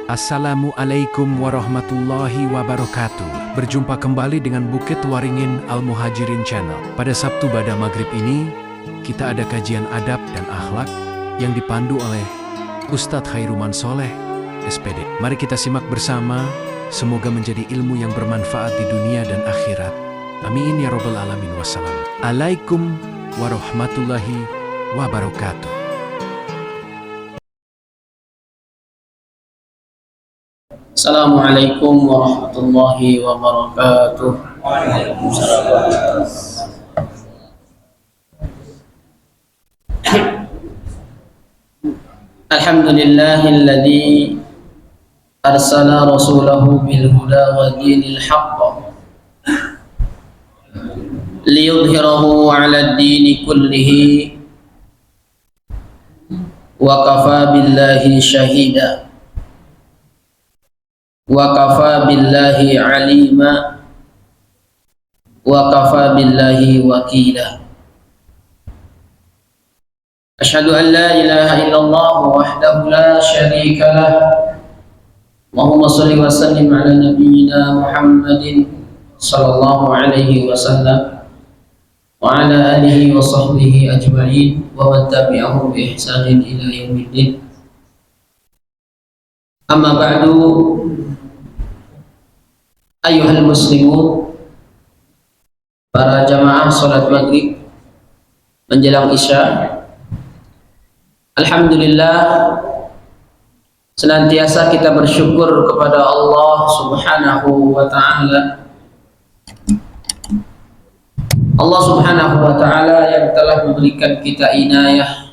Assalamualaikum warahmatullahi wabarakatuh. Berjumpa kembali dengan Bukit Waringin Al-Muhajirin Channel. Pada Sabtu pada maghrib ini, kita ada kajian adab dan akhlak yang dipandu oleh Ustadz Khairuman Soleh, SPD. Mari kita simak bersama, semoga menjadi ilmu yang bermanfaat di dunia dan akhirat. Amin ya rabbal alamin. Wassalamualaikum warahmatullahi wabarakatuh. Assalamualaikum warahmatullahi wabarakatuh. Waalaikumsalam. Alhamdulillahilladzi arsala rasulahu bil huda wa dinil haqq liyudhhirahu 'ala ad-dini kullihi wa kafa billahi shahida. Wa kafa billahi alima wa kafa billahi wakila. Asyhadu an la ilaha illallah wahdahu la syarika lah. Allahumma shalli wa sallim ala nabiyyina Muhammadin sallallahu alaihi wasallam wa ala alihi wa sahbihi ajma'in wa man tabi'ahum bi ihsanin ila yaumiddin. Amma ba'du, ayyuhal muslimun, para jamaah salat maghrib menjelang isya. Alhamdulillah, senantiasa kita bersyukur kepada Allah Subhanahu wa ta'ala. Allah Subhanahu wa ta'ala yang telah memberikan kita inayah,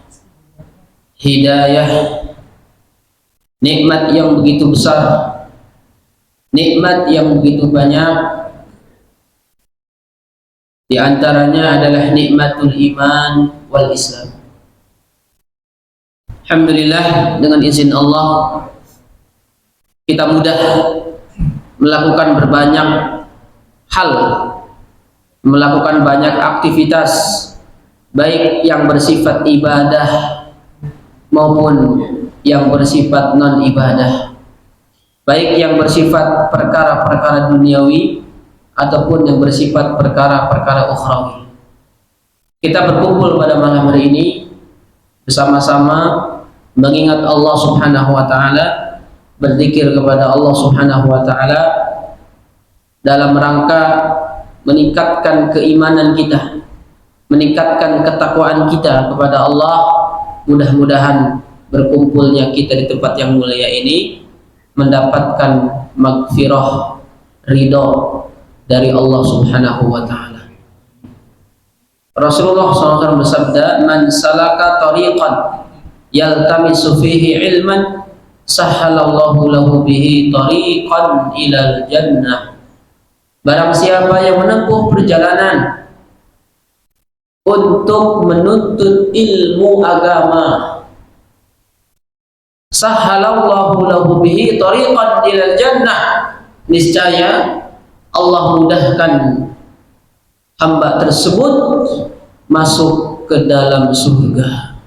hidayah, nikmat yang begitu besar, nikmat yang begitu banyak. Di antaranya adalah nikmatul iman wal Islam. Alhamdulillah, dengan izin Allah kita mudah melakukan berbanyak hal, melakukan banyak aktivitas, baik yang bersifat ibadah maupun yang bersifat non-ibadah, baik yang bersifat perkara-perkara duniawi ataupun yang bersifat perkara-perkara ukhrawi. Kita berkumpul pada malam hari ini bersama-sama mengingat Allah Subhanahu wa ta'ala, berzikir kepada Allah Subhanahu wa ta'ala dalam rangka meningkatkan keimanan kita, meningkatkan ketakwaan kita kepada Allah. Mudah-mudahan berkumpulnya kita di tempat yang mulia ini mendapatkan maghfirah, ridho dari Allah Subhanahu wa ta'ala. Rasulullah SAW bersabda, man salaka tariqan yaltamisu fihi ilman sahhalallahu lahu bihi tariqan ilal jannah. Barang siapa yang menempuh perjalanan untuk menuntut ilmu agama, sahhalallahu lahu bihi tariqan ilal jannah, niscaya Allah mudahkan hamba tersebut masuk ke dalam surga.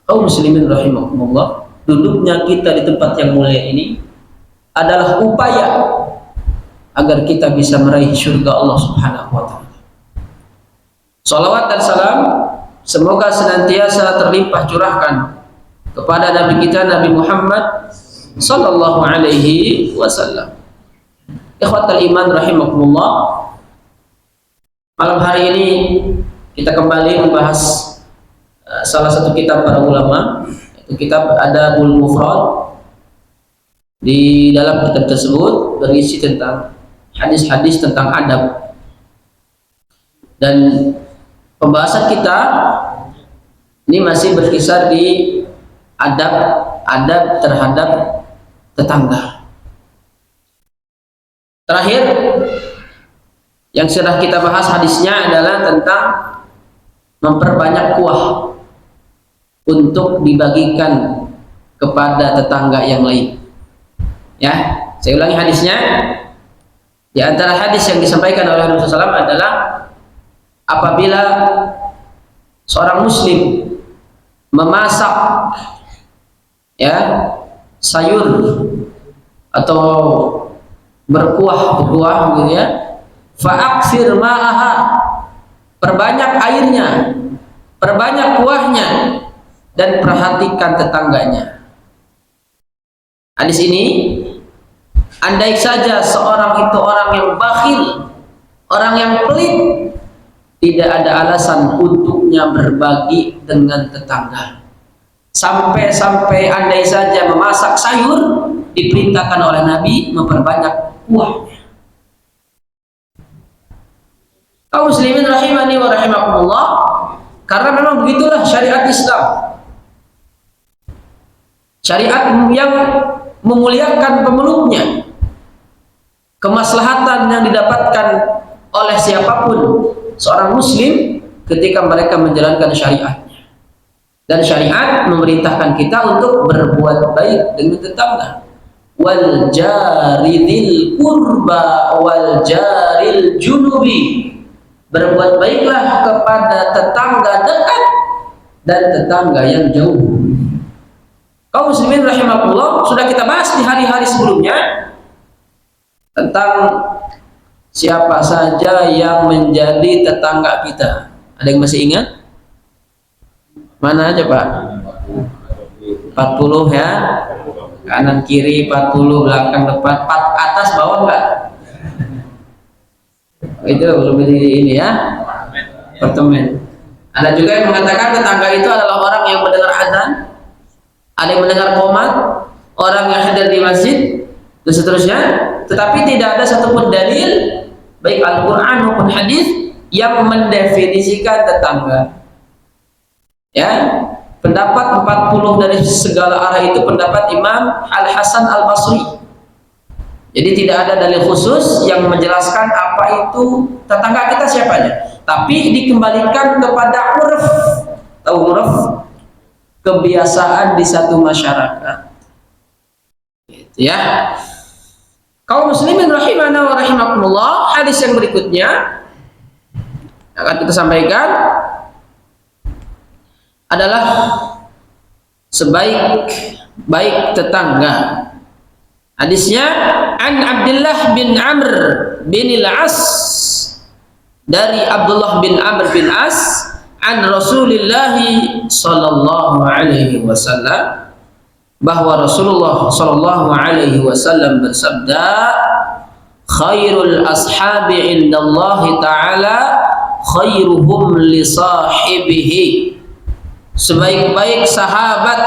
Kaum muslimin rahimakumullah, duduknya kita di tempat yang mulia ini adalah upaya agar kita bisa meraih surga Allah Subhanahu wa ta'ala. Salawat dan salam semoga senantiasa terlimpah curahkan kepada Nabi kita Nabi Muhammad sallallahu alaihi wasallam. Ikhwatal iman rahimakumullah, malam hari ini kita kembali membahas salah satu kitab para ulama, yaitu kitab Adabul Mufrad. Di dalam kitab tersebut berisi tentang hadis-hadis tentang adab, dan pembahasan kita ini masih berkisar di adab terhadap tetangga. Terakhir yang sudah kita bahas hadisnya adalah tentang memperbanyak kuah untuk dibagikan kepada tetangga yang lain. Ya, saya ulangi hadisnya. Di antara hadis yang disampaikan oleh Rasulullah SAW adalah apabila seorang muslim memasak, ya, sayur atau berkuah gitu ya, fa'aksir ma'aha, perbanyak airnya, perbanyak kuahnya, dan perhatikan tetangganya. Hadis ini, andai saja seorang itu orang yang bakhil, orang yang pelit, tidak ada alasan untuknya berbagi dengan tetangga. Sampai-sampai andai saja memasak sayur, diperintahkan oleh Nabi memperbanyak kuahnya. Kaum muslimin rahimani wa rahimakumullah, karena memang begitulah syariat Islam. Syariat yang memuliakan pemeluknya, kemaslahatan yang didapatkan oleh siapapun seorang muslim ketika mereka menjalankan syariatnya. Dan syariat memerintahkan kita untuk berbuat baik dengan tetangga. Wal jaridil kurba wal jaril junubi, berbuat baiklah kepada tetangga dekat dan tetangga yang jauh. Kaum muslimin rahimakumullah, sudah kita bahas di hari-hari sebelumnya tentang siapa saja yang menjadi tetangga kita. Ada yang masih ingat? Mana aja Pak? 40 ya, kanan kiri 40, belakang depan, 4 atas bawah enggak? Itu belum ini ya, apartemen. Ada juga yang mengatakan tetangga itu adalah orang yang mendengar azan, ada yang mendengar qomat, orang yang hadir di masjid, dan seterusnya. Tetapi tidak ada satupun dalil baik Al-Quran maupun hadis yang mendefinisikan tetangga. Ya, pendapat 40 dari segala arah itu pendapat Imam Al-Hasan Al-Basri. Jadi tidak ada dalil khusus yang menjelaskan apa itu tetangga kita siapanya, tapi dikembalikan kepada urf. Tahu urf? Kebiasaan di satu masyarakat. Gitu ya. Kaum muslimin rahimana wa rahimakumullah, hadis yang berikutnya akan kita sampaikan adalah sebaik-baik tetangga. Hadisnya an Abdullah bin Amr bin Al-As, dari Abdullah bin Amr bin As, an Rasulullah sallallahu alaihi wasallam, bahwa Rasulullah sallallahu alaihi wasallam bersabda, khairul ashabi indallahi ta'ala khairuhum li sahibihi, sebaik-baik sahabat,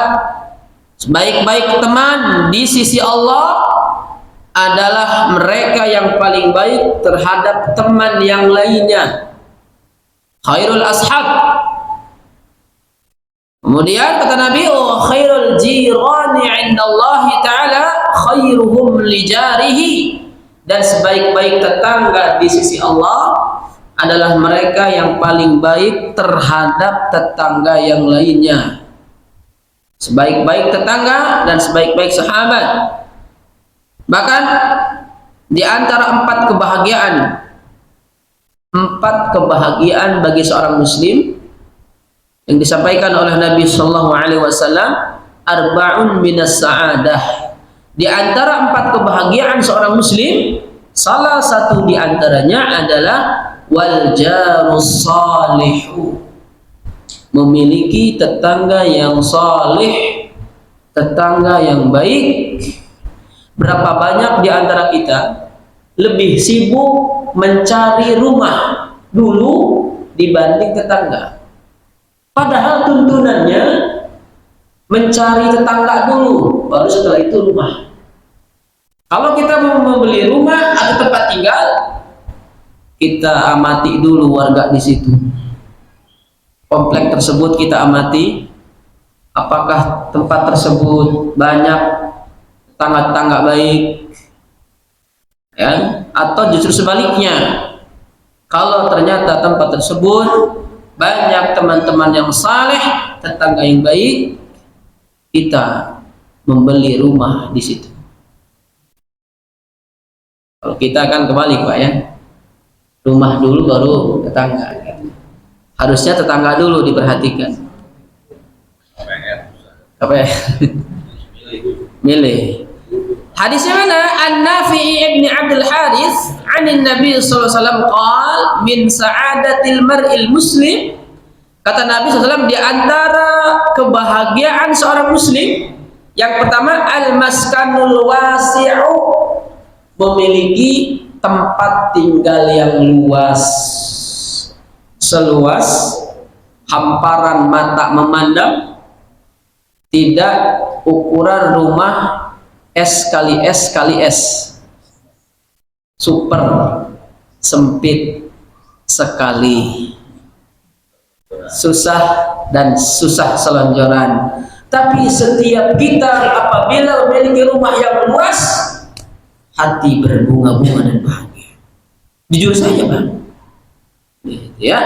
sebaik-baik teman di sisi Allah adalah mereka yang paling baik terhadap teman yang lainnya. Khairul ashab. Kemudian kata Nabi, oh khairul jirani indallahi ta'ala khairuhum li jarihi, dan sebaik-baik tetangga di sisi Allah adalah mereka yang paling baik terhadap tetangga yang lainnya. Sebaik-baik tetangga dan sebaik-baik sahabat. Bahkan di antara 4 kebahagiaan bagi seorang muslim yang disampaikan oleh Nabi sallallahu alaihi wasallam, arba'un minas sa'adah. Di antara 4 kebahagiaan seorang muslim, salah satu di antaranya adalah wal jarus salihu, memiliki tetangga yang salih, tetangga yang baik. Berapa banyak di antara kita lebih sibuk mencari rumah dulu dibanding tetangga, padahal tuntunannya mencari tetangga dulu, baru setelah itu rumah. Kalau kita mau membeli rumah atau tempat tinggal, kita amati dulu warga di situ. Komplek tersebut kita amati, apakah tempat tersebut banyak tetangga-tetangga baik, ya? Atau justru sebaliknya, kalau ternyata tempat tersebut banyak teman-teman yang saleh, tetangga yang baik, kita membeli rumah di situ. Kalau kita kan kebalik Pak ya, rumah dulu baru tetangga. Harusnya tetangga dulu diperhatikan. Apa ya? milih. Hadisnya mana? An-Nafi' ibn Abdul Harith 'an Nabi sallallahu alaihi wasallam qala min sa'adatil mar'il muslim. Kata Nabi SAW, di antara kebahagiaan seorang muslim yang pertama al-maskanul wasi'u, memiliki tempat tinggal yang luas, seluas hamparan mata memandang, tidak ukuran rumah S kali S kali S, super sempit sekali, susah dan susah selonjoran. Tapi setiap kita apabila memiliki rumah yang luas, hati berbunga-bunga dan bahagia. Jujur saja, Bang. Ya.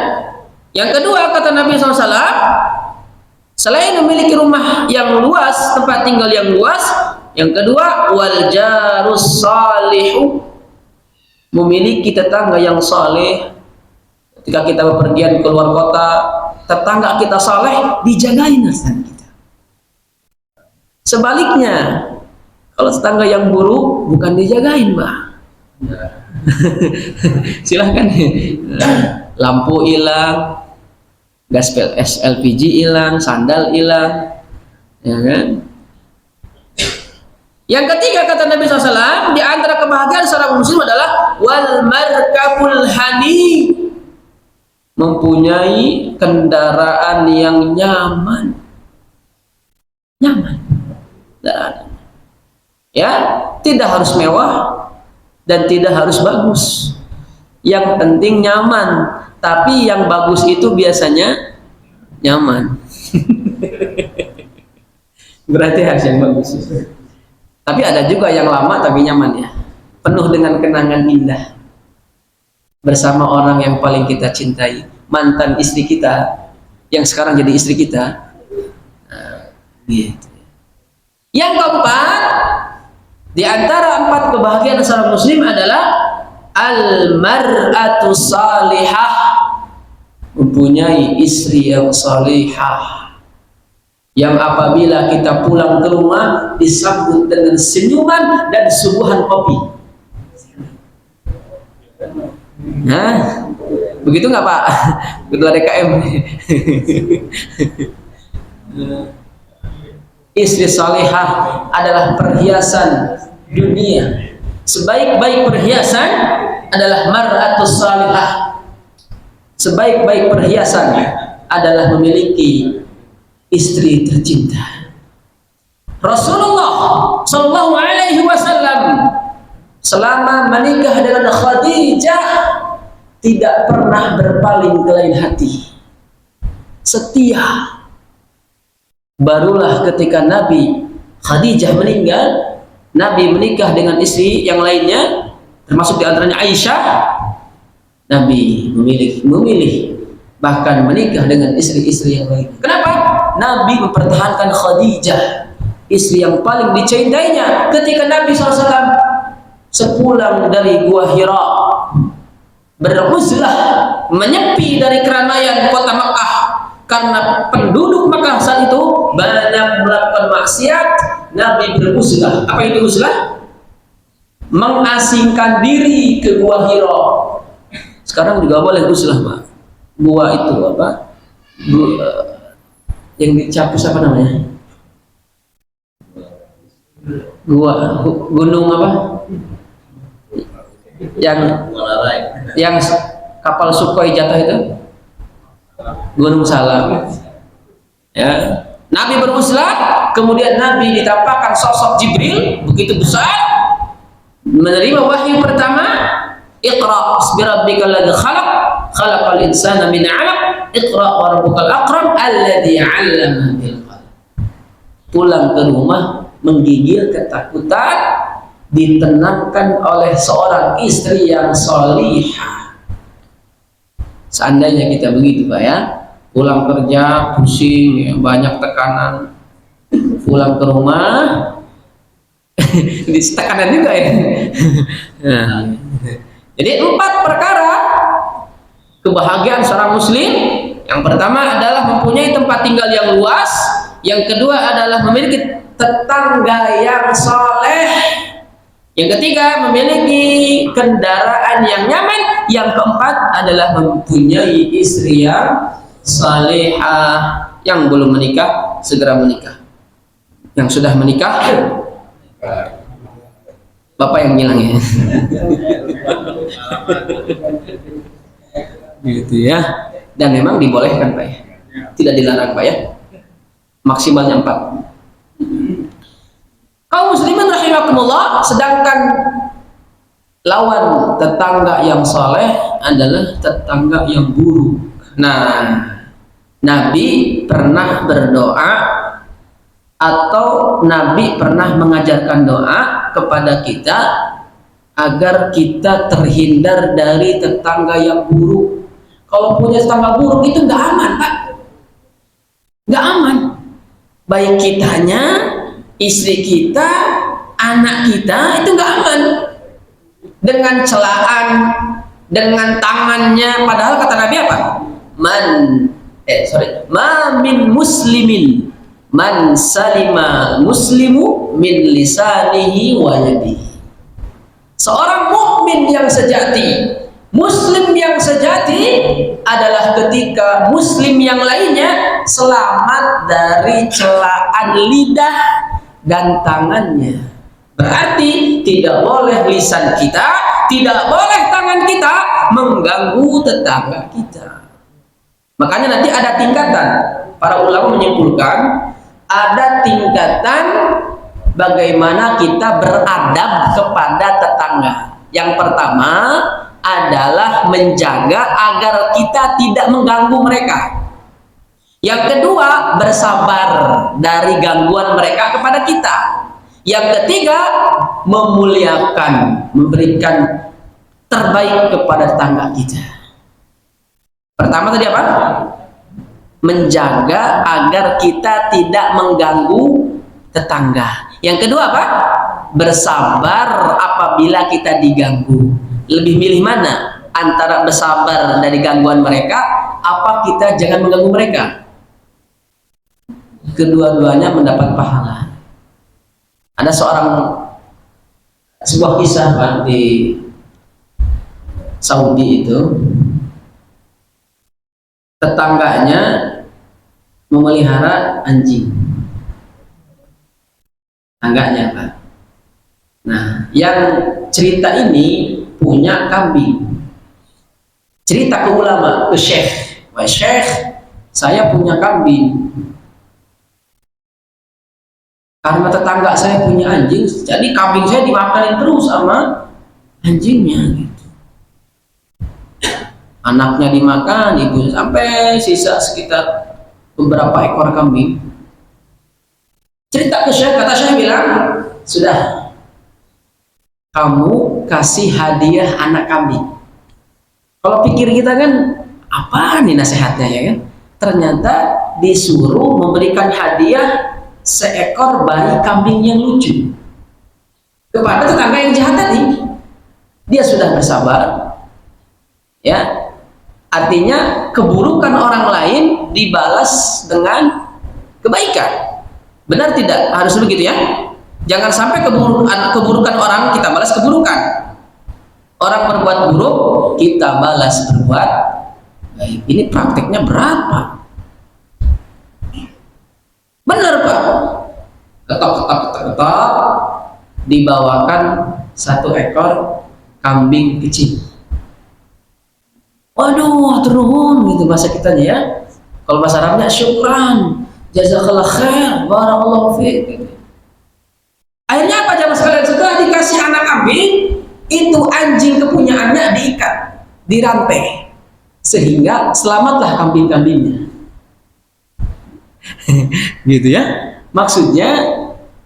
Yang kedua kata Nabi SAW, selain memiliki rumah yang luas, tempat tinggal yang luas, yang kedua wal jarus salihu, memiliki tetangga yang saleh. Ketika kita bepergian keluar kota, tetangga kita saleh, dijagain harta kita. Sebaliknya, kalau tetangga yang buruk bukan dijagain, Mbak. Silahkan. Lampu hilang, gas LPG hilang, sandal hilang, ya kan? Yang ketiga kata Nabi SAW, di antara kebahagiaan seorang muslim adalah wal markabul hani, mempunyai kendaraan yang nyaman, ya, tidak harus mewah dan tidak harus bagus, yang penting nyaman. Tapi yang bagus itu biasanya nyaman. Berarti harus yang bagus. Tapi ada juga yang lama tapi nyaman, ya, penuh dengan kenangan indah bersama orang yang paling kita cintai, mantan istri kita yang sekarang jadi istri kita. Gitu. Yang keempat, di antara 4 kebahagiaan seorang muslim adalah al-mar'atu salihah, mempunyai istri yang salihah, yang apabila kita pulang ke rumah disambut dengan senyuman dan suguhan kopi. Nah, begitu nggak Pak Ketua DKM? Istri salihah adalah perhiasan dunia. Sebaik-baik perhiasan adalah mar'atus salihah. Sebaik-baik perhiasan adalah memiliki istri tercinta. Rasulullah Shallallahu Alaihi Wasallam selama menikah dengan Khadijah tidak pernah berpaling ke lain hati, setia. Barulah ketika Nabi Khadijah meninggal, Nabi menikah dengan istri yang lainnya, termasuk diantaranya Aisyah. Nabi memilih bahkan menikah dengan istri-istri yang lain. Kenapa? Nabi mempertahankan Khadijah, istri yang paling dicintainya. Ketika Nabi SAW sepulang dari Gua Hira, beruzlah, menyepi dari keramaian kota Makkah, karena penduduk Makkah saat itu banyak melakukan maksiat. Nabi beruzlah. Apa itu uzlah? Mengasingkan diri ke Gua Hira. Sekarang juga boleh uzlah, Pak. Gua itu apa? Yang dicapus apa namanya? Gunung apa? Yang kapal Sukhoi jatuh itu? Gunung Salam. Ya. Nabi beruzlah, kemudian Nabi ditampakkan sosok Jibril begitu besar, menerima wahyu pertama, Iqra bismi rabbikal ladzi khalaq, khalaqal insana min 'alaq, Iqra wa rabbukal akram alladzi 'allama bil qalam. Pulang ke rumah menggigil ketakutan, ditenangkan oleh seorang istri yang salihah. Seandainya kita begitu, Pak, ya, pulang kerja pusing, ya, banyak tekanan, pulang ke rumah di tekanan juga, ya. Nah, jadi 4 perkara kebahagiaan seorang muslim. Yang pertama adalah mempunyai tempat tinggal yang luas. Yang kedua adalah memiliki tetangga yang soleh. Yang ketiga, memiliki kendaraan yang nyaman. Yang keempat adalah mempunyai istri yang salihah. Yang belum menikah, segera menikah. Yang sudah menikah, Bapak yang bilang ya. Gitu ya. Dan memang dibolehkan Pak ya. Tidak dilarang Pak ya. Maksimalnya 4. Kaum muslimin rahimakumullah, sedangkan lawan tetangga yang soleh adalah tetangga yang buruk. Nah, Nabi pernah berdoa atau Nabi pernah mengajarkan doa kepada kita agar kita terhindar dari tetangga yang buruk. Kalau punya tetangga buruk itu nggak aman Pak, nggak aman. Baik kitanya, istri kita, anak kita itu nggak aman. Dengan celaan, dengan tangannya, padahal kata Nabi apa? Ma min muslimin man salima muslimu min lisanihi wa yadihi. Seorang mukmin yang sejati, muslim yang sejati adalah ketika muslim yang lainnya selamat dari celaan lidah dan tangannya. Berarti tidak boleh lisan kita, tidak boleh tangan kita mengganggu tetangga kita. Makanya nanti ada tingkatan. Para ulama menyimpulkan ada tingkatan bagaimana kita beradab kepada tetangga. Yang pertama adalah menjaga agar kita tidak mengganggu mereka. Yang kedua, bersabar dari gangguan mereka kepada kita. Yang ketiga, memuliakan, memberikan terbaik kepada tetangga kita. Pertama tadi apa? Menjaga agar kita tidak mengganggu tetangga. Yang kedua apa? Bersabar apabila kita diganggu. Lebih milih mana? Antara bersabar dari gangguan mereka, apa kita jangan mengganggu mereka? Kedua-duanya mendapat pahala. Ada sebuah kisah Pak, di Saudi itu, tetangganya memelihara anjing. Tetangganya Pak. Nah, yang cerita ini punya kambing. Cerita ke ulama, ke syekh. Wah syekh, saya punya kambing. Karena tetangga saya punya anjing, jadi kambing saya dimakanin terus sama anjingnya gitu. Anaknya dimakan, ibunya, sampai sisa sekitar beberapa ekor kambing. Cerita ke syekh, kata syekh bilang, sudah, kamu kasih hadiah anak kambing. Kalau pikir kita kan, apa nih nasihatnya ya kan? Ternyata disuruh memberikan hadiah seekor bayi kambing yang lucu kepada tetangga yang jahat tadi. Dia sudah bersabar, ya. Artinya keburukan orang lain dibalas dengan kebaikan. Benar tidak? Harus begitu ya. Jangan sampai keburukan orang kita balas keburukan. Orang berbuat buruk kita balas berbuat baik. Ini prakteknya berat Pak. Benar Pak. Ketok dibawakan satu ekor kambing kecil. Waduh, turun gitu bahasa kitanya ya. Kalau bahasa Arabnya syukran, jazakallah khair, barakallahu fiik gitu. Akhirnya apa jamaah sekalian, setelah dikasih anak kambing, itu anjing kepunyaannya diikat, dirantai, sehingga selamatlah kambing-kambingnya. Gitu ya. Maksudnya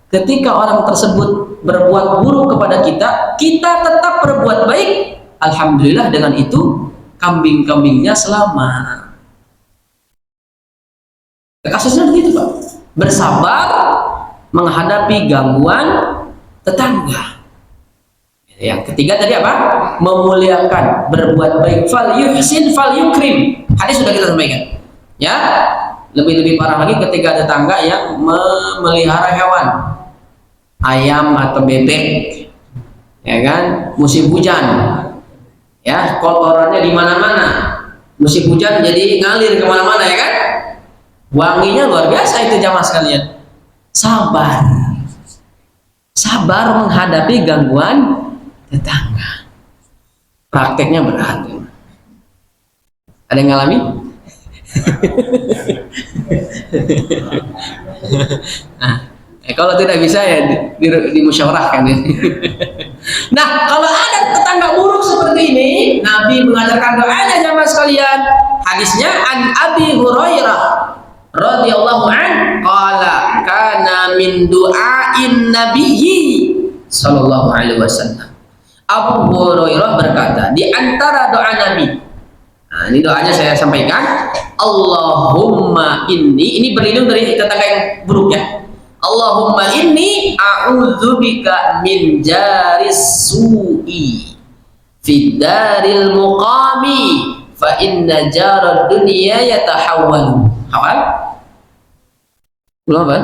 ketika orang tersebut berbuat buruk kepada kita, kita tetap berbuat baik. Alhamdulillah dengan itu kambing-kambingnya selamat. Kasusnya begitu Pak. Bersabar menghadapi gangguan tetangga. Yang ketiga tadi apa? Memuliakan, berbuat baik. Fal yuhsin fal yukrim. Hadis sudah kita sampaikan. Ya. Lebih-lebih parah lagi ketika tetangga yang memelihara hewan, ayam atau bebek, ya kan, musim hujan, ya kotorannya di mana-mana, musim hujan jadi ngalir kemana-mana, ya kan, wanginya luar biasa itu jamaah sekalian. Sabar, sabar menghadapi gangguan tetangga. Prakteknya berat. Ada yang ngalami? Nah, kalau tidak bisa ya dimusyawarahkan ya. Nah, kalau ada tetangga buruk seperti ini, Nabi mengajarkan doanya jamaah sekalian. Hadisnya an Abi Hurairah radhiyallahu an qala kana min du'ain nabiyyi sallallahu alaihi wasallam. Abu Hurairah berkata, di antara doa Nabi. Nah, ini doanya saya sampaikan. Allahumma ini berlindung dari tetangga yang buruk ya. Allahumma inni a'udzubika min jaris su'i fid daril muqami fa inna jarad dunya yatahawwalu. Hafal? Belum apa?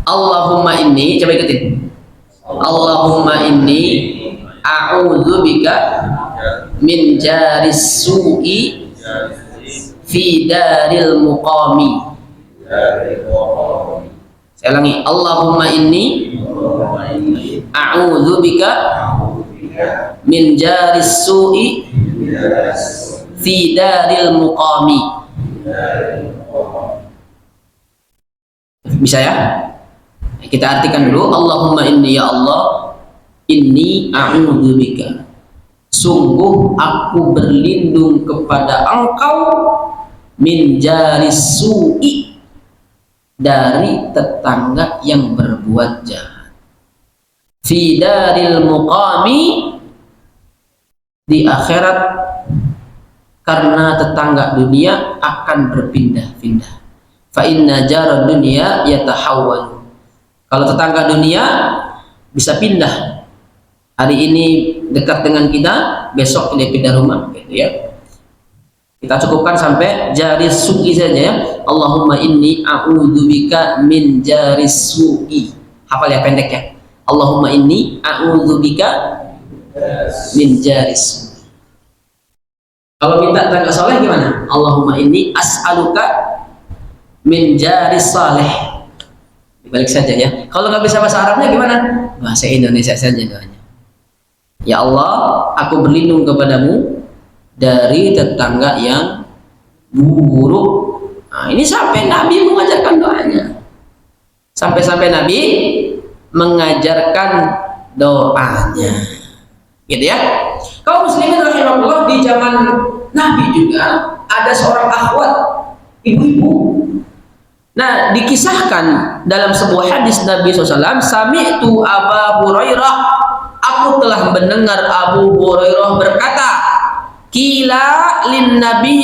Allahumma inni, coba ikutin. Allahumma inni a'udzubika min jaris su'i fi daril muqami. Saya ulangi. Allahumma inni a'udzubika min jaris su'i fi daril muqami. Bisa ya? Kita artikan dulu. Allahumma inni, ya Allah, inni a'udzubika, sungguh aku berlindung kepada Engkau, min jaris su'i, dari tetangga yang berbuat jahat, fi daril muqami, di akhirat, karena tetangga dunia akan berpindah-pindah. Fa inna jarad dunya yatahawwal. Kalau tetangga dunia bisa pindah. Hari ini dekat dengan kita, besok dia pindah rumah, gitu ya. Kita cukupkan sampai jaris su'i saja ya. Allahumma inni a'udzubika min jaris su'i. Hafal ya pendeknya. Allahumma inni a'udzubika min jaris su'i. Kalau minta tetangga saleh gimana? Allahumma inni as'aluka min jaris saleh. Dibalik saja ya. Kalau nggak bisa bahasa Arabnya gimana? Bahasa Indonesia saja doanya. Ya Allah, aku berlindung kepadamu dari tetangga yang buruk. Nah, ini sampai Nabi mengajarkan doanya. Sampai-sampai Nabi mengajarkan doanya. Gitu ya. Kaum muslimin rahimahullah, di zaman Nabi juga ada seorang akhwat, ibu-ibu. Nah, dikisahkan dalam sebuah hadis Nabi SAW, sami'tu Aba Hurairah, aku telah mendengar Abu Hurairah berkata, qila lin Nabi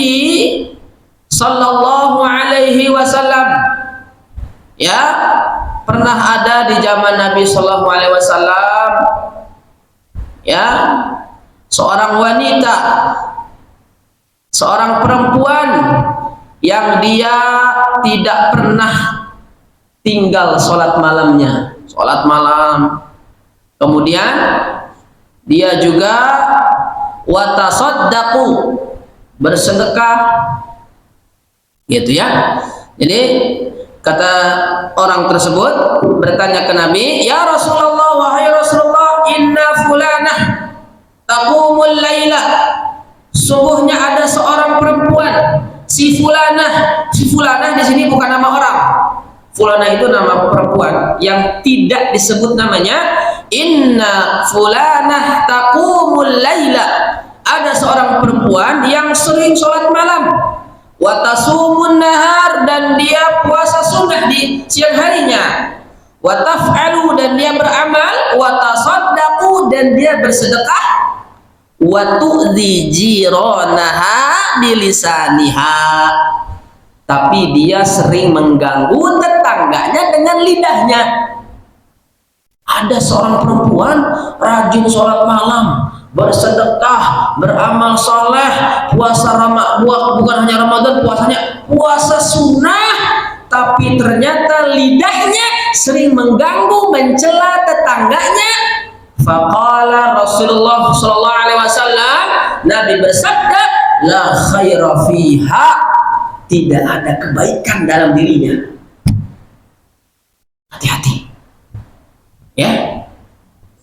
sallallahu alaihi wasallam, ya, pernah ada di zaman Nabi sallallahu alaihi wasallam, ya, seorang wanita, seorang perempuan yang dia tidak pernah tinggal sholat malamnya, sholat malam. Kemudian dia juga watasaddaqu, bersedekah, gitu ya. Jadi kata orang tersebut bertanya ke Nabi, ya Rasulullah, wahai Rasulullah, inna fulanah taqumul laila, sungguhnya ada seorang perempuan, si fulanah di sini bukan nama orang. Fulanah itu nama perempuan yang tidak disebut namanya. Inna fulanah taqumul laila, ada seorang perempuan yang sering sholat malam, wa tasumun nahar, dan dia puasa sunnah di siang harinya, wa taf'alu, dan dia beramal, wa tasaddaqu, dan dia bersedekah, wa tu'dhi jiranaha bilisaniha, tapi dia sering mengganggu tetangganya dengan lidahnya. Ada seorang perempuan rajin sholat malam, bersedekah, beramal soleh, puasa bukan hanya Ramadan, puasa sunnah, tapi ternyata lidahnya sering mengganggu, mencela tetangganya. Faqala Rasulullah sallallahu alaihi wasallam, Nabi bersabda, la khaira fiha, tidak ada kebaikan dalam dirinya. Hati-hati ya,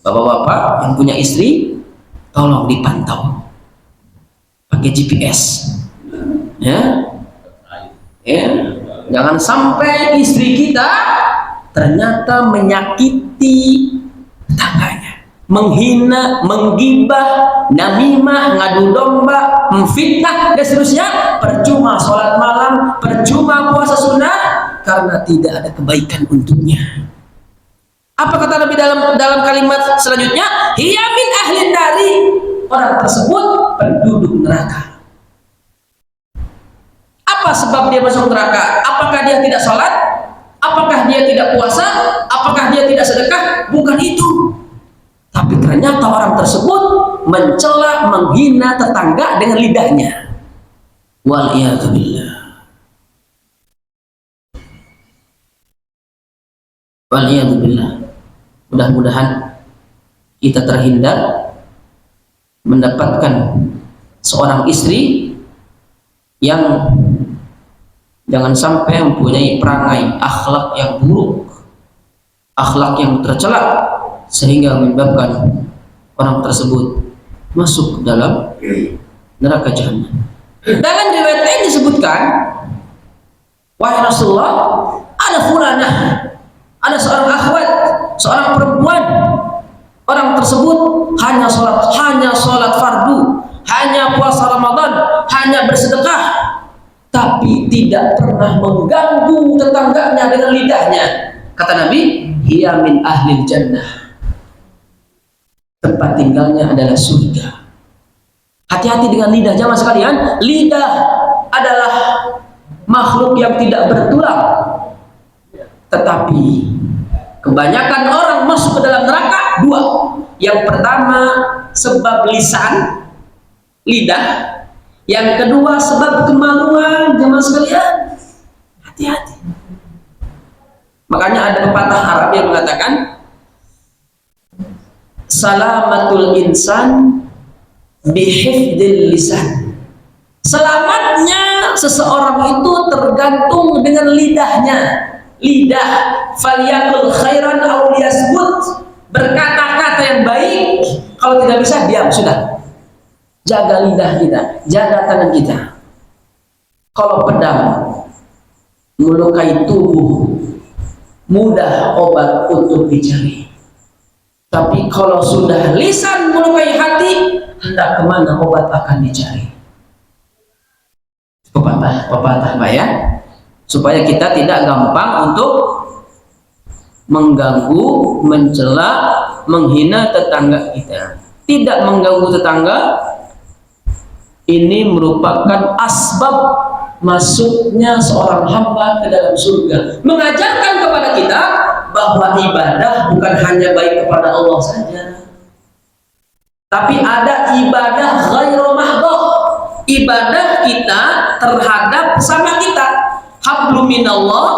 bapak-bapak yang punya istri, tolong dipantau pakai GPS ya, jangan sampai istri kita ternyata menyakiti tetangganya, menghina, menggibah, namimah, ngadu domba, memfitnah dan seterusnya. Percuma sholat malam, percuma puasa sunnah, karena tidak ada kebaikan untuknya. Apa kata Nabi dalam kalimat selanjutnya? Hiya min ahlin nari, orang tersebut penduduk neraka. Apa sebab dia masuk neraka? Apakah dia tidak sholat? Apakah dia tidak puasa? Apakah dia tidak sedekah? Bukan itu. Tapi ternyata orang tersebut mencela, menghina tetangga dengan lidahnya. Wal'iyadu billah. Wal'iyadu billah. Mudah-mudahan kita terhindar mendapatkan seorang istri yang jangan sampai mempunyai perangai akhlak yang buruk, akhlak yang tercela, sehingga menyebabkan orang tersebut masuk ke dalam neraka jahanam. Dalam riwayat lain disebutkan, wahai Rasulullah, ada fulanah, ada seorang akhwat, seorang perempuan, orang tersebut hanya sholat fardu, hanya puasa Ramadan, hanya bersedekah, tapi tidak pernah mengganggu tetangganya dengan lidahnya. Kata Nabi, hiya min ahlil jannah, tempat tinggalnya adalah surga. Hati-hati dengan lidah jamaah sekalian. Lidah adalah makhluk yang tidak bertulang, tetapi kebanyakan orang masuk ke dalam neraka dua. Yang pertama sebab lisan, lidah. Yang kedua sebab kemaluan, jamaah sekalian. Hati-hati. Makanya ada pepatah Arab yang mengatakan, salamatul insan bihifdil lisan. Selamatnya seseorang itu tergantung dengan lidahnya. Lidah, falyakul khairan aw liyasmut, berkata-kata yang baik. Kalau tidak bisa, diam sudah. Jaga lidah kita, jaga tangan kita. Kalau pedang melukai tubuh, mudah obat untuk dicari. Tapi kalau sudah lisan melukai hati, hendak kemana obat akan dicari. Pepatah ya, supaya kita tidak gampang untuk mengganggu, mencela, menghina tetangga kita. Tidak mengganggu tetangga ini merupakan asbab masuknya seorang hamba ke dalam surga. Mengajarkan kepada kita bahwa ibadah bukan hanya baik kepada Allah saja, tapi ada ibadah ghairu mahdhah, ibadah kita terhadap sama kita. Hablum minallah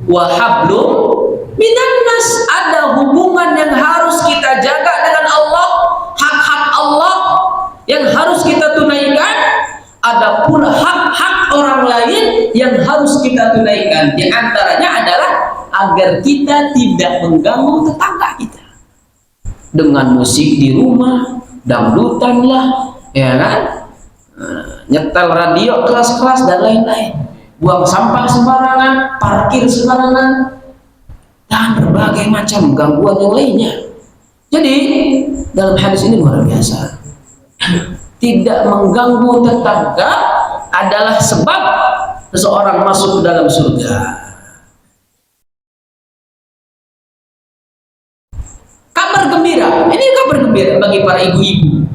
wa hablum minan nas, ada hubungan yang harus kita jaga dengan Allah, hak-hak Allah yang harus kita tunaikan, ada pula hak-hak orang lain yang harus kita tunaikan. Di antaranya adalah agar kita tidak mengganggu tetangga kita dengan musik di rumah, dangdutan lah, ya kan, nyetel radio keras-keras dan lain-lain, buang sampah sembarangan, parkir sembarangan, dan berbagai macam gangguan yang lainnya. Jadi dalam hadis ini luar biasa. Tidak mengganggu tetangga adalah sebab seseorang masuk ke dalam surga. Kabar gembira, ini kabar gembira bagi para ibu-ibu.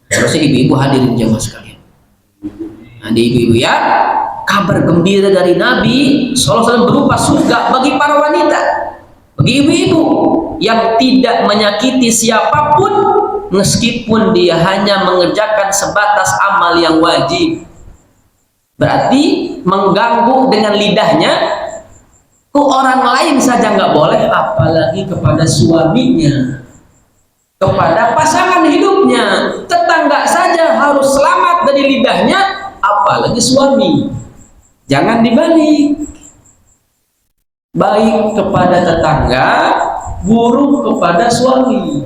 Harusnya ibu-ibu hadirin jamaah sekalian. Nah, ibu-ibu ya, kabar gembira dari Nabi SAW berupa surga bagi para wanita, bagi ibu-ibu yang tidak menyakiti siapapun meskipun dia hanya mengerjakan sebatas amal yang wajib. Berarti mengganggu dengan lidahnya ke orang lain saja nggak boleh, apalagi kepada suaminya, kepada pasangan hidupnya. Tetangga saja harus selamat dari lidahnya, apalagi suami. Jangan dibalik. Baik kepada tetangga, buruk kepada suami.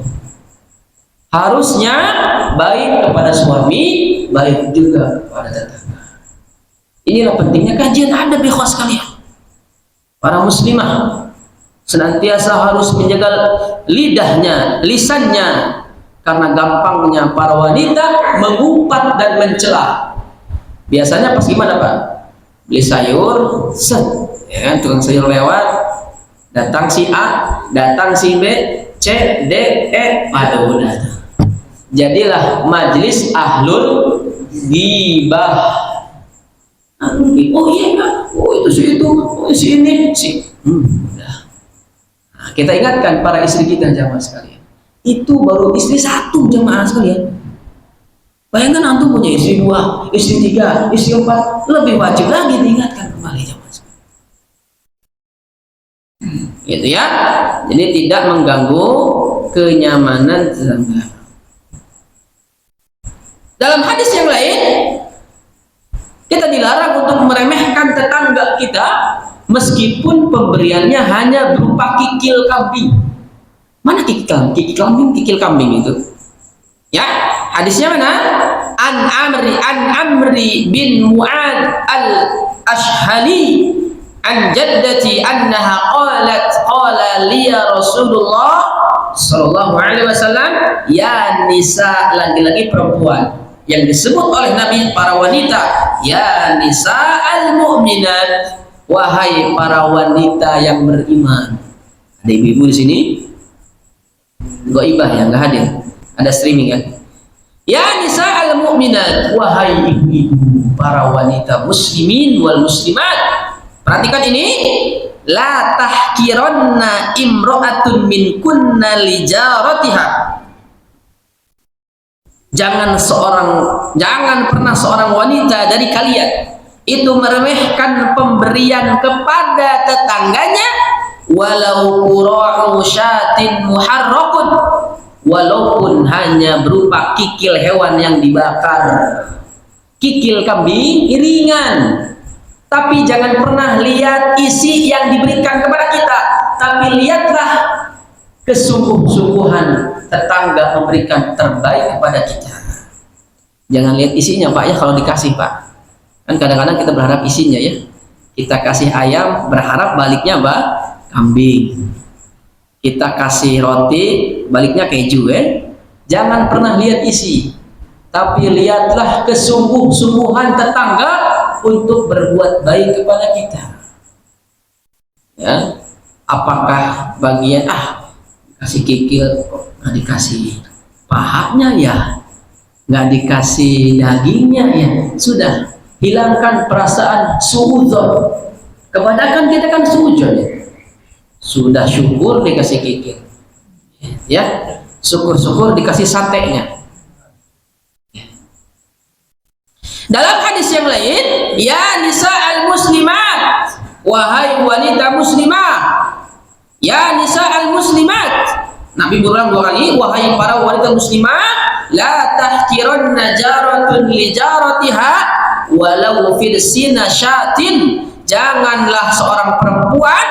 Harusnya baik kepada suami, baik juga kepada tetangga. Inilah pentingnya kajian adab, ikhwah sekalian. Para muslimah senantiasa harus menjaga lidahnya, lisannya, karena gampangnya para wanita mengumpat dan mencela. Biasanya pas gimana Pak? Beli sayur, set, ya kan, tukang sayur lewat, datang si A, datang si B, C, D, E, pada udah. Jadilah majlis ahlul ghibah. Oh iya Pak, oh itu si itu, oh si ini, si. Udah. Nah, kita ingatkan para istri kita jamaah sekalian. Itu baru istri satu jamaah sekalian. Bayangkan antum punya istri 2, istri 3, istri 4, lebih wajib lagi diingatkan kembali jamaah sekalian. Gitu ya. Jadi tidak mengganggu kenyamanan tetangga. Dalam hadis yang lain, kita dilarang untuk meremehkan tetangga kita meskipun pemberiannya hanya berupa kikil kambing. Mana kikil kambing? Kikil kambing itu. Ya, hadisnya mana? An Amri bin Mu'ad al-Ashhali an jaddati annaha qala liya Rasulullah sallallahu alaihi wasallam, ya nisa, laki-laki perempuan yang disebut oleh Nabi para wanita, ya nisa al-mu'minat, wahai para wanita yang beriman. Ada ibu-ibu di sini? Ghaibah ya, nggak hadir. Ada streaming kan? Ya nisa al-mu'minat, wahai ibu-ibu para wanita muslimin wal muslimat. Perhatikan ini, la tahkiranna imra'atun min kunna li jaratiha. Jangan pernah seorang wanita dari kalian itu meremehkan pemberian kepada tetangganya, walau qura'u syatin muharraqun, walaupun hanya berupa kikil hewan yang dibakar. Kikil kambing ringan, tapi jangan pernah lihat isi yang diberikan kepada kita, tapi lihatlah kesungguh-sungguhan tetangga memberikan terbaik kepada kita. Jangan lihat isinya Pak ya, kalau dikasih Pak. Kan kadang-kadang kita berharap isinya ya. Kita kasih ayam berharap baliknya Pak kambing. Kita kasih roti baliknya keju ya. Jangan pernah lihat isi, tapi lihatlah kesungguh-sungguhan tetangga untuk berbuat baik kepada kita. Ya, apakah bagian kasih kikil kok nggak dikasih pahanya ya, nggak dikasih dagingnya ya, sudah hilangkan perasaan suudzon. Kebanyakan kita kan suudzon ya. Sudah syukur dikasih kikil ya, syukur-syukur dikasih satenya. Dalam hadis yang lain, ya nisa al-muslimat, wahai wanita muslimah, ya nisa al-muslimat, Nabi berulang 2 kali, wahai para wanita muslimah, la tahkiranna jaratun li jaratiha walau firsina syatin. Janganlah seorang perempuan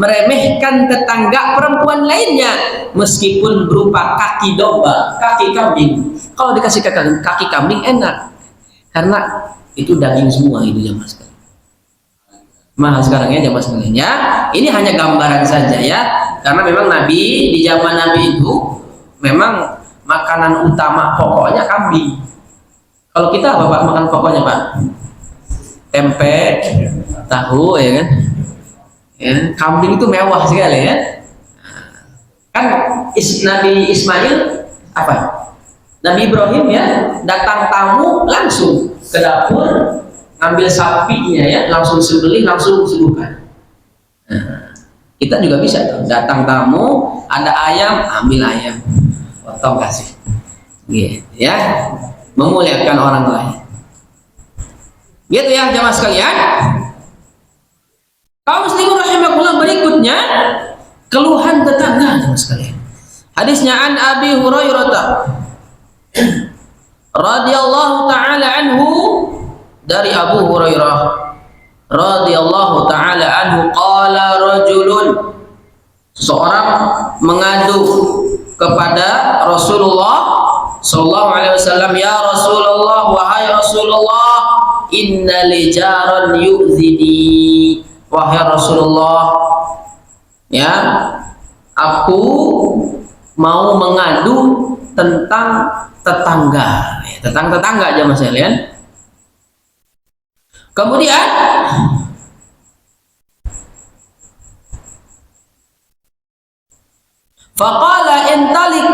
meremehkan tetangga perempuan lainnya meskipun berupa kaki domba, kaki kambing. Kalau dikasih kaki kambing enak, karena itu daging semua itu jamaah sekalian. Mahal sekarang ya jamaah sekalian ya. Ini hanya gambaran saja ya, karena memang Nabi di zaman Nabi itu memang makanan utama pokoknya kambing. Kalau kita apa Pak makan pokoknya Pak? Tempe, tahu ya kan? Ya, kambing itu mewah sekali ya. Kan Nabi Ismail apa? Nabi Ibrahim ya, datang tamu langsung ke dapur, ngambil sapinya ya, langsung sembelih, langsung suguhkan. Nah, kita juga bisa tuh, datang tamu, ada ayam, ambil ayam, potong kasih. Gitu, ya, memuliakan orang lain. Gitu ya jamaah sekalian. Kaum muslimin rahimakumullah, berikutnya keluhan tetangga jamaah sekalian. Hadisnya an Abi Hurairah radhiyallahu taala anhu, dari Abu Hurairah radhiyallahu taala anhu, qala rajulun, seorang mengadu kepada Rasulullah sallallahu alaihi wasallam, ya Rasulullah, wahai Rasulullah, inna li jaran yu'zini, wahai Rasulullah, ya, aku mau mengadu tentang tetangga, tentang tetangga jamaah sekalian. Kemudian faqala intalik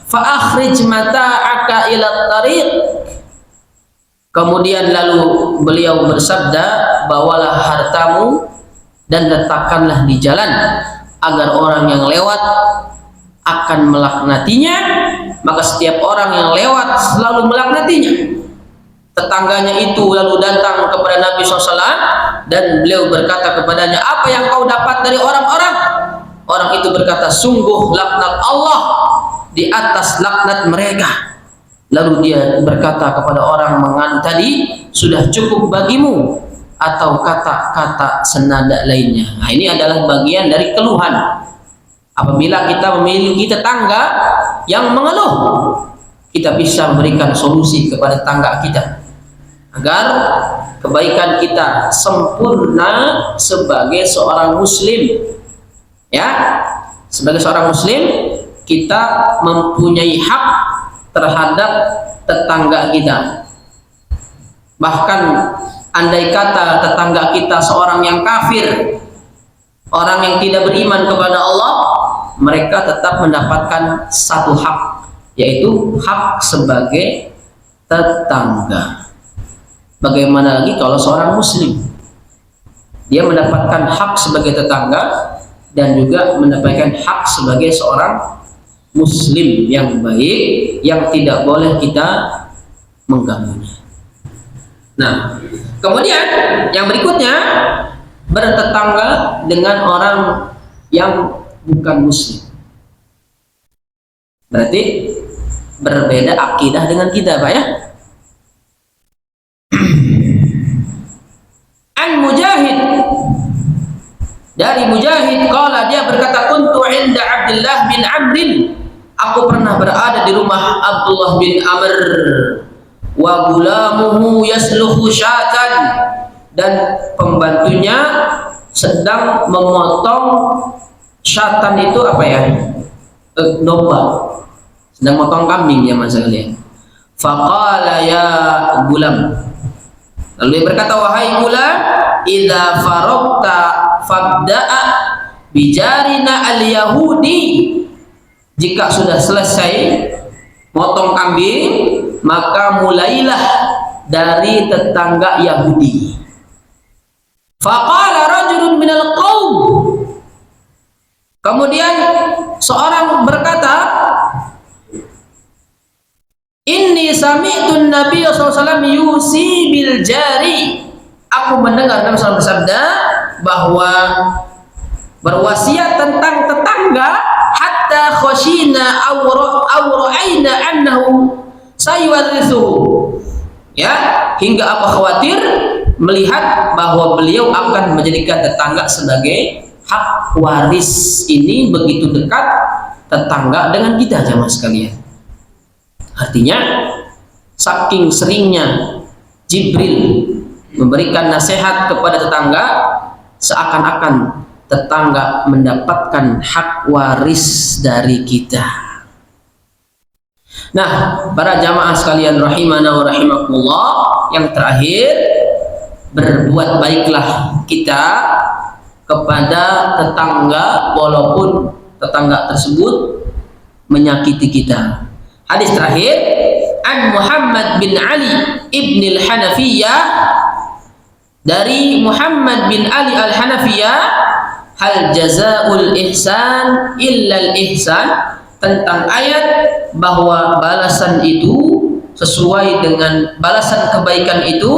fa akhrij mata'aka ila tariq. Kemudian lalu beliau bersabda, bawalah hartamu dan letakkanlah di jalan agar orang yang lewat akan melaknatinya, maka setiap orang yang lewat selalu melaknatinya. Tetangganya itu lalu datang kepada Nabi SAW dan beliau berkata kepadanya, apa yang kau dapat dari orang-orang? Orang itu berkata, sungguh laknat Allah di atas laknat mereka. Lalu dia berkata kepada orang mengan tadi, sudah cukup bagimu, atau kata-kata senada lainnya. Nah, ini adalah bagian dari keluhan. Apabila kita memiliki tetangga yang mengeluh, kita bisa memberikan solusi kepada tetangga kita agar kebaikan kita sempurna sebagai seorang muslim. Ya, sebagai seorang muslim kita mempunyai hak terhadap tetangga kita. Bahkan andai kata tetangga kita seorang yang kafir, orang yang tidak beriman kepada Allah, mereka tetap mendapatkan satu hak, yaitu hak sebagai tetangga. Bagaimana lagi kalau seorang muslim, dia mendapatkan hak sebagai tetangga dan juga mendapatkan hak sebagai seorang muslim yang baik, yang tidak boleh kita mengganggunya. Nah, kemudian yang berikutnya, bertetangga dengan orang yang bukan muslim. Berarti berbeda akidah dengan kita, Pak, ya. An Mujahid, dari Mujahid, qala, dia berkata, kuntu inda Abdullah bin Amrin, aku pernah berada di rumah Abdullah bin Amr, wa gulamuhu yasluhu syatan, dan pembantunya sedang memotong syatan. Itu apa ya? Domba, sedang motong kambing ya mas sekalian. Faqala ya gulam, lalu dia berkata, wahai gulam, idza faraqta fabda'a bijarina al-yahudi, jika sudah selesai motong kambing, maka mulailah dari tetangga Yahudi. Faqala rajulun minal qaum, kemudian seorang berkata, inni sami'tu Nabi SAW yusi bil jari, aku mendengar Nabi SAW bersabda bahwa berwasiat tentang tetangga, hatta khashina awra'aina annahu sayuwarithuhu, ya, hingga aku khawatir melihat bahwa beliau akan menjadikan tetangga sebagai hak waris. Ini begitu dekat tetangga dengan kita jamaah sekalian. Artinya saking seringnya Jibril memberikan nasihat kepada tetangga, seakan-akan tetangga mendapatkan hak waris dari kita. Nah, para jamaah sekalian rahimana wa rahimakumullah, yang terakhir, berbuat baiklah kita kepada tetangga walaupun tetangga tersebut menyakiti kita. Hadis terakhir, an Muhammad bin Ali ibn al-Hanafiyah, dari Muhammad bin Ali al-Hanafiyah, hal jazaul ihsan illa al-ihsan, tentang ayat bahwa balasan itu sesuai dengan balasan kebaikan itu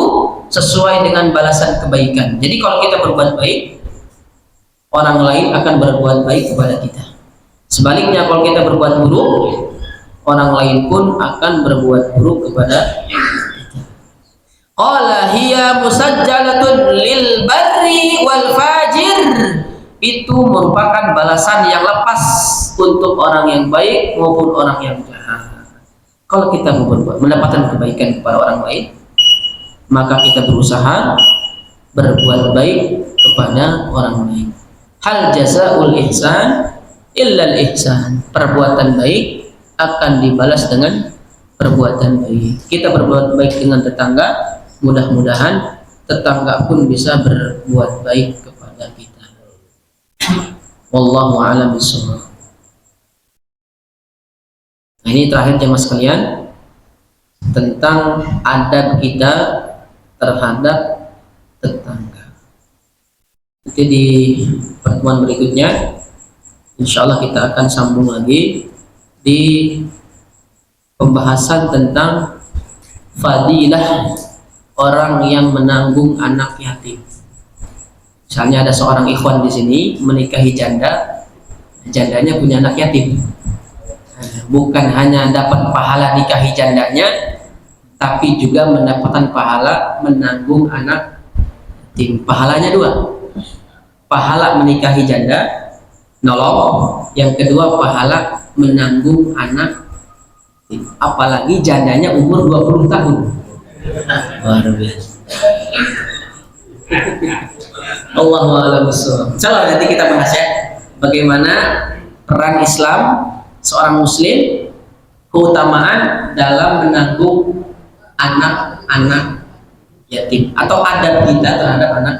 sesuai dengan balasan kebaikan. Jadi kalau kita berbuat baik, orang lain akan berbuat baik kepada kita. Sebaliknya kalau kita berbuat buruk, orang lain pun akan berbuat buruk kepada kita. Qala hiya musajjalatun lil barri wal fajir. Itu merupakan balasan yang lepas untuk orang yang baik maupun orang yang jahat. Kalau kita mau berbuat mendapatkan kebaikan kepada orang lain, maka kita berusaha berbuat baik kepada orang lain. Hal jazaul ihsan illal ihsan. Perbuatan baik akan dibalas dengan perbuatan baik. Kita berbuat baik dengan tetangga, mudah-mudahan tetangga pun bisa berbuat baik kepada kita. Wallahu a'lam bishawab. Nah, ini terakhir jemaah sekalian tentang adab kita terhadap tetangga. Nanti di pertemuan berikutnya insya Allah kita akan sambung lagi di pembahasan tentang fadilah orang yang menanggung anak yatim. Misalnya ada seorang ikhwan di sini menikahi janda, jandanya punya anak yatim. Bukan hanya dapat pahala nikahi jandanya, tapi juga mendapatkan pahala menanggung anak yatim. Pahalanya dua. Pahala menikahi janda, nolong. Yang kedua pahala menanggung anak yatim. Apalagi jandanya umur 20 tahun. Luar biasa. Allahu a'lam bishawab. Insyaallah nanti kita bahas ya bagaimana peran Islam seorang muslim, keutamaan dalam menanggung anak-anak yatim atau adab kita terhadap anak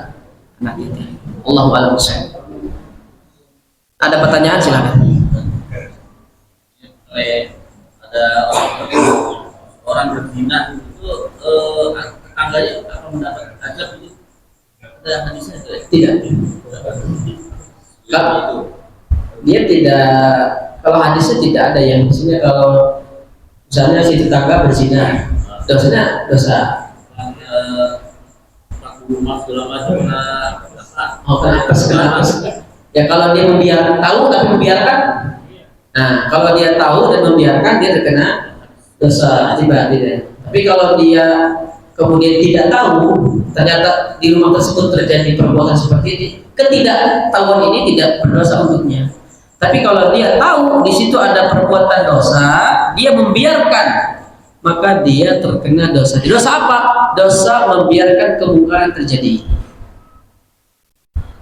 yatim. Allahu a'lam bishawab. Ada pertanyaan silakan. Ada orang berzina itu tetangganya akan mendapat azab itu. Ada hadisnya itu? Tidak. Dia tidak. Kalau hadisnya tidak ada yang misalnya kalau misalnya si tetangga berzina, dosanya dosa. Rumah segala macam. Oh, kenapa? Ya kalau dia tahu tapi membiarkan. Nah, kalau dia tahu dan membiarkan dia terkena dosa akibat tidak. Tapi kalau dia kemudian tidak tahu, ternyata di rumah tersebut terjadi perbuatan seperti ini, ketidaktahuan ini tidak berdosa untuknya. Tapi kalau dia tahu di situ ada perbuatan dosa, dia membiarkan, maka dia terkena dosa. Dosa apa? Dosa membiarkan kemungkaran terjadi.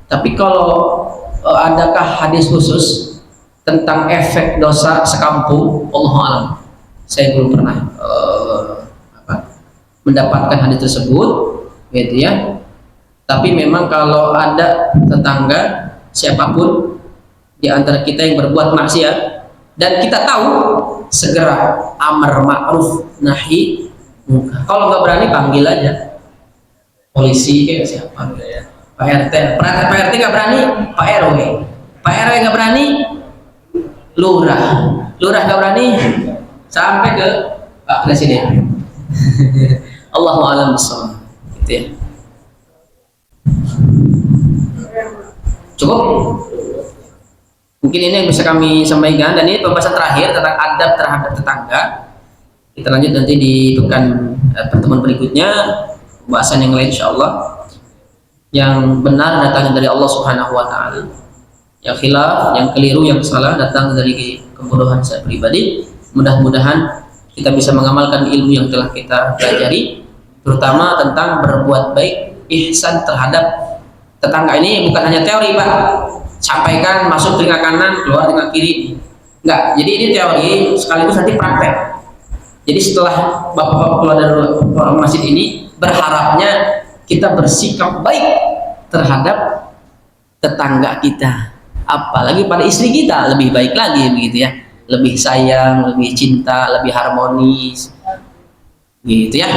Tapi kalau adakah hadis khusus tentang efek dosa sekampung? Allahu a'lam. Saya belum pernah mendapatkan hadis tersebut, gitu ya. Tapi memang kalau ada tetangga siapapun di antara kita yang berbuat maksiat dan kita tahu, segera amar ma'ruf nahi munkar. Kalau nggak berani panggil aja polisi kayak siapa ya. Pak RT nggak berani, Pak RW. Pak RW nggak berani, lurah nggak berani, sampai ke Pak Presiden. Allahu a'lam bishawab. Gitu ya. Cukup? Mungkin ini yang bisa kami sampaikan, dan ini pembahasan terakhir tentang adab terhadap tetangga. Kita lanjut nanti di pekan pertemuan berikutnya, pembahasan yang lain insyaallah. Yang benar datang dari Allah Subhanahu wa taala. Yang khilaf, yang keliru, yang salah datang dari kebodohan saya pribadi. Mudah-mudahan kita bisa mengamalkan ilmu yang telah kita pelajari, terutama tentang berbuat baik, ihsan terhadap tetangga. Ini bukan hanya teori, Pak. Sampaikan masuk telinga kanan, keluar telinga kiri. Enggak. Jadi ini teori sekaligus nanti praktek. Jadi setelah bapak-bapak keluar dari masjid ini, berharapnya kita bersikap baik terhadap tetangga kita. Apalagi pada istri kita, lebih baik lagi begitu ya. Lebih sayang, lebih cinta, lebih harmonis, gitu ya.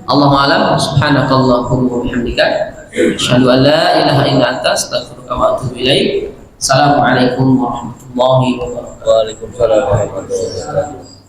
Allahu a'lam. Subhanakallahumma wa bihamdika, asyhadu an la ilaha illa anta, astaghfiruka wa atubu ilaik. Assalamualaikum warahmatullahi wabarakatuh. Waalaikumsalam warahmatullahi wabarakatuh.